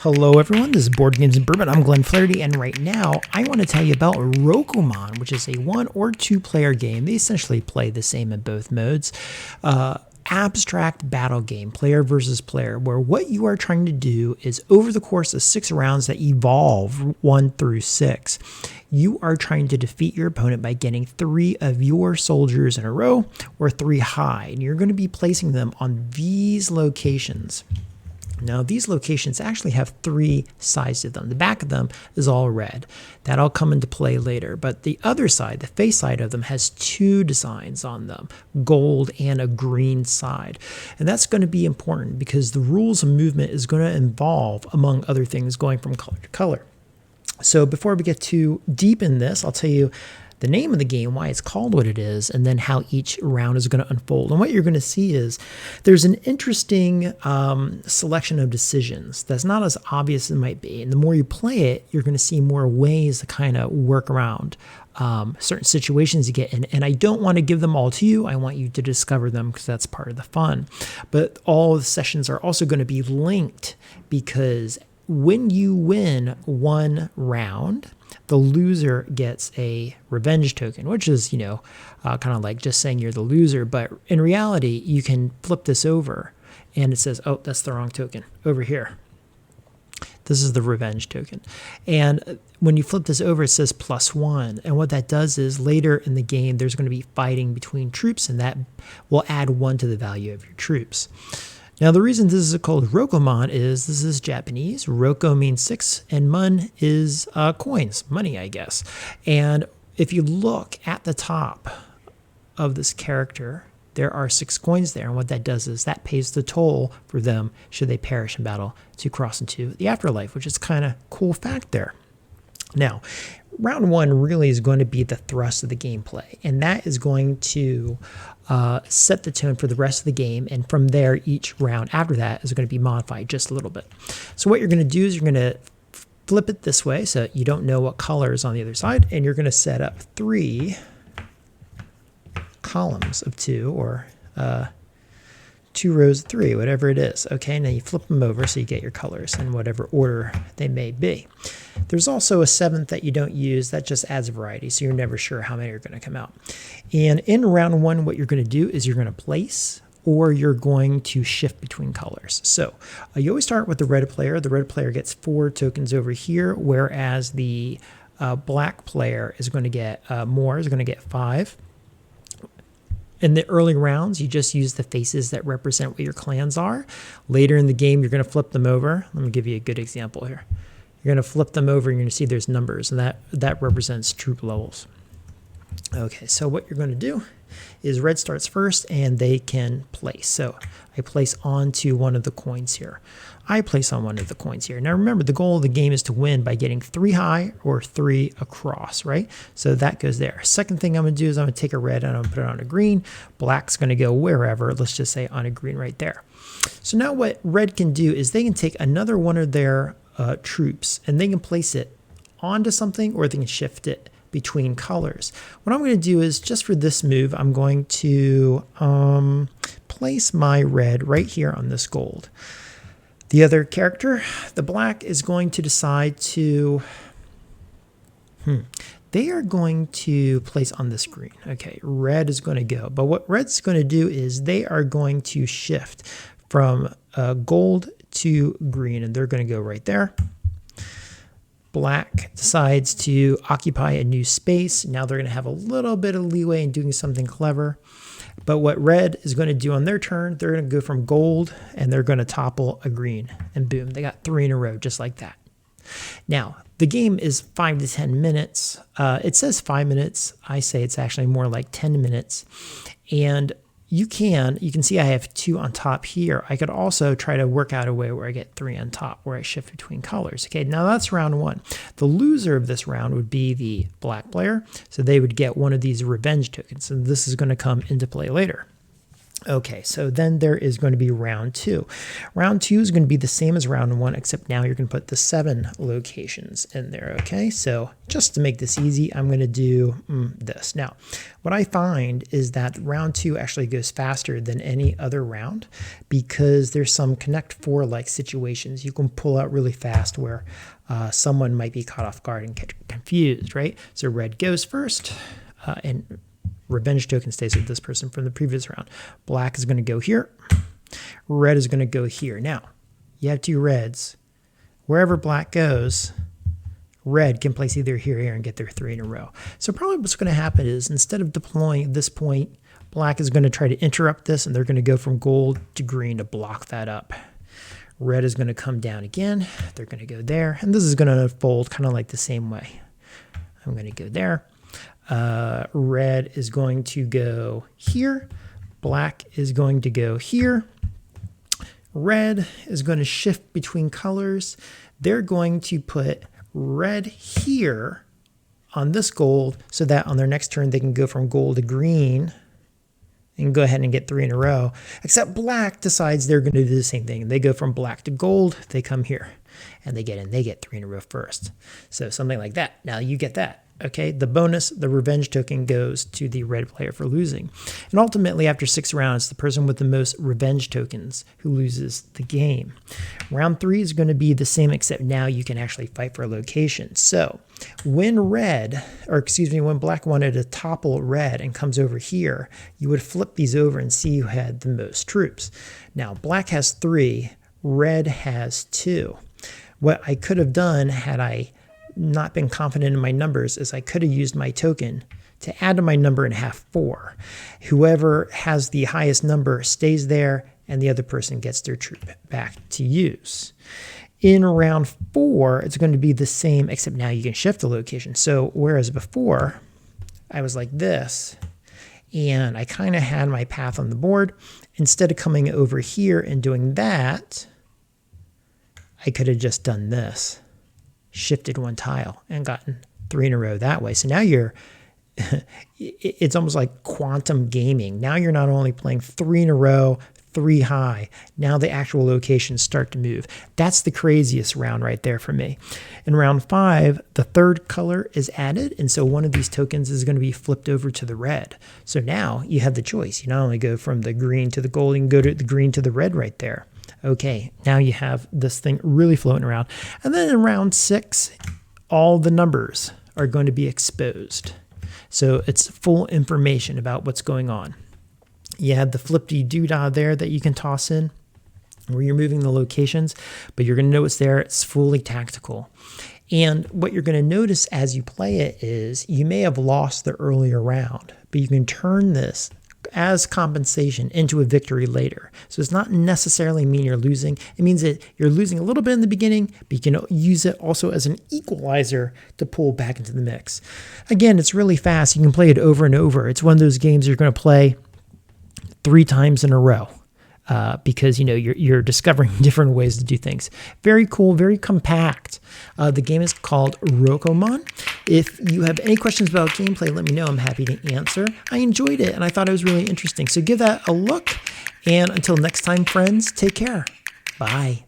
Hello everyone, this is Board Games and Bourbon. I'm Glenn Flaherty, and right now I want to tell you about Rokumon, which is a 1 or 2 player game. They essentially play the same in both modes. Abstract battle game, player versus player, where what you are trying to do is over the course of 6 rounds that evolve 1 through 6, you are trying to defeat your opponent by getting 3 of your soldiers in a row or 3 high, and you're going to be placing them on these locations. Now, these locations actually have 3 sides to them. The back of them is all red. That'll come into play later. But the other side, the face side of them, has 2 designs on them, gold and a green side. And that's going to be important because the rules of movement is going to involve, among other things, going from color to color. So before we get too deep in this, I'll tell you the name of the game, why it's called what it is, and then how each round is going to unfold. And what you're going to see is there's an interesting selection of decisions that's not as obvious as it might be. And the more you play it, you're going to see more ways to kind of work around certain situations you get in. And I don't want to give them all to you. I want you to discover them because that's part of the fun. But all the sessions are also going to be linked because when you win one round, the loser gets a revenge token, which is, kind of like just saying you're the loser. But in reality, you can flip this over and it says, oh, that's the wrong token over here. This is the revenge token. And when you flip this over, it says +1. And what that does is later in the game, there's going to be fighting between troops, and that will add 1 to the value of your troops. Now, the reason this is called Rokomon is this is Japanese. Roko means 6, and mon is coins, money, I guess. And if you look at the top of this character, there are 6 coins there. And what that does is that pays the toll for them should they perish in battle to cross into the afterlife, which is kind of cool fact there. Now, round 1 really is going to be the thrust of the gameplay, and that is going to set the tone for the rest of the game, and from there, each round after that is going to be modified just a little bit. So what you're going to do is you're going to flip it this way so you don't know what color is on the other side, and you're going to set up 3 columns of 2, or 2 rows of 3, whatever it is. Okay, now you flip them over so you get your colors in whatever order they may be. There's also a 7th that you don't use. That just adds variety, so you're never sure how many are going to come out. And in round 1, what you're going to do is you're going to place, or you're going to shift between colors. So you always start with the red player. The red player gets 4 tokens over here, whereas the black player is going to get more, is going to get 5. In the early rounds, you just use the faces that represent what your clans are. Later in the game, you're going to flip them over. Let me give you a good example here. You're going to flip them over, and you're going to see there's numbers, and that represents troop levels. Okay, so what you're going to do is red starts first, and they can place. So I place onto one of the coins here. I place on one of the coins here. Now remember, the goal of the game is to win by getting 3 high or 3 across, right? So that goes there. Second thing I'm going to do is I'm going to take a red and I'm going to put it on a green. Black's going to go wherever. Let's just say on a green right there. So now what red can do is they can take another one of their troops, and they can place it onto something, or they can shift it between colors. What I'm going to do is, just for this move, I'm going to place my red right here on this gold. The other character, the black, is going to decide to, they are going to place on this green. Okay, red is going to go. But what red's going to do is they are going to shift from gold to green, and they're going to go right there. Black decides to occupy a new space. Now they're going to have a little bit of leeway in doing something clever. But what red is going to do on their turn, they're going to go from gold, and they're going to topple a green. And boom, they got 3 in a row just like that. Now, the game is 5 to 10 minutes. It says 5 minutes. I say it's actually more like 10 minutes. And you can see I have 2 on top here. I could also try to work out a way where I get 3 on top, where I shift between colors. Okay, now that's round 1. The loser of this round would be the black player, so they would get one of these revenge tokens, and this is going to come into play later. Okay, so then there is going to be round 2. Round 2 is going to be the same as round 1, except now you're going to put the 7 locations in there, okay? So just to make this easy, I'm going to do this. Now, what I find is that round 2 actually goes faster than any other round because there's some Connect 4-like situations you can pull out really fast where someone might be caught off guard and get confused, right? So red goes first, and revenge token stays with this person from the previous round. Black is going to go here. Red is going to go here. Now, you have 2 reds. Wherever black goes, red can place either here or here and get their 3 in a row. So probably what's going to happen is instead of deploying at this point, black is going to try to interrupt this, and they're going to go from gold to green to block that up. Red is going to come down again. They're going to go there. And this is going to unfold kind of like the same way. I'm going to go there. Red is going to go here. Black is going to go here. Red is going to shift between colors. They're going to put red here on this gold so that on their next turn they can go from gold to green and go ahead and get 3 in a row. Except black decides they're going to do the same thing. They go from black to gold. They come here and they get in. They get 3 in a row first. So something like that. Now you get that. Okay, the bonus, the revenge token, goes to the red player for losing. And ultimately, after 6 rounds, the person with the most revenge tokens who loses the game. Round 3 is going to be the same, except now you can actually fight for a location. So when when black wanted to topple red and comes over here, you would flip these over and see who had the most troops. Now, black has 3, red has 2. What I could have done had I not been confident in my numbers is I could have used my token to add to my number and have 4. Whoever has the highest number stays there and the other person gets their troop back to use. In round 4, it's going to be the same, except now you can shift the location. So whereas before I was like this and I kind of had my path on the board, instead of coming over here and doing that, I could have just done this. Shifted 1 tile and gotten 3 in a row that way. So now it's almost like quantum gaming. Now you're not only playing 3 in a row, 3 high. Now the actual locations start to move. That's the craziest round right there for me. In round 5, the 3rd color is added, and so one of these tokens is going to be flipped over to the red. So now you have the choice. You not only go from the green to the gold, you can go to the green to the red right there. Okay, now you have this thing really floating around. And then in round 6, all the numbers are going to be exposed. So it's full information about what's going on. You have the flippity-doodah there that you can toss in where you're moving the locations, but you're going to know it's there. It's fully tactical. And what you're going to notice as you play it is you may have lost the earlier round, but you can turn this as compensation into a victory later. So it's not necessarily mean you're losing. It means that you're losing a little bit in the beginning, but you can use it also as an equalizer to pull back into the mix. Again, it's really fast. You can play it over and over. It's one of those games you're going to play 3 times in a row. Because you're discovering different ways to do things. Very cool, very compact. The game is called Rokomon. If you have any questions about gameplay, let me know. I'm happy to answer. I enjoyed it, and I thought it was really interesting. So give that a look. And until next time, friends, take care. Bye.